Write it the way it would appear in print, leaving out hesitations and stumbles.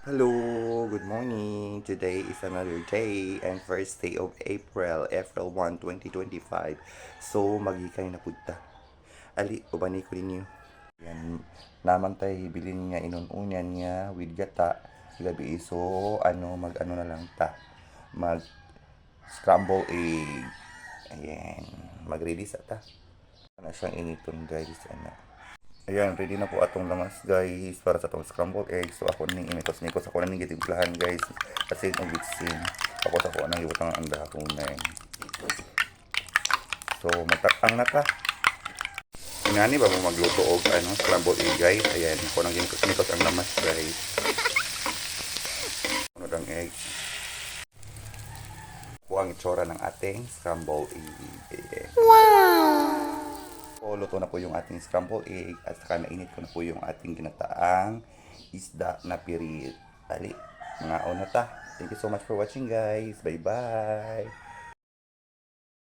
Hello, good morning. Today is another day and first day of April 1, 2025. So, magikay na punta. Ali, ubani ko ninyo. Yan, naman tayo bilin nga inununyan nga with gata. Gabi so, mag-ano na lang ta. Mag scramble egg. Ayan, mag-release ata. Ano siyang initon guys, Ayan, ready na po atong lamas guys para sa atong scrambled eggs. So ako ning imitos nikos ako na ning gitimplahan guys kasi ng bitsin. Tapos ako nang ibutang ang dahonan. So magtakang na ta. Inani ba mo magluto og scrambled egg guys? Ayan, ako nang nikos ang lamas guys. Ano ang egg? Ako ang itsura ng ating scrambled egg. Ayan. So, luto na po yung ating scrambled egg at saka nainit ko na po yung ating ginataang isda na pirit. Ali, mga ona ta. Thank you so much for watching guys. Bye bye.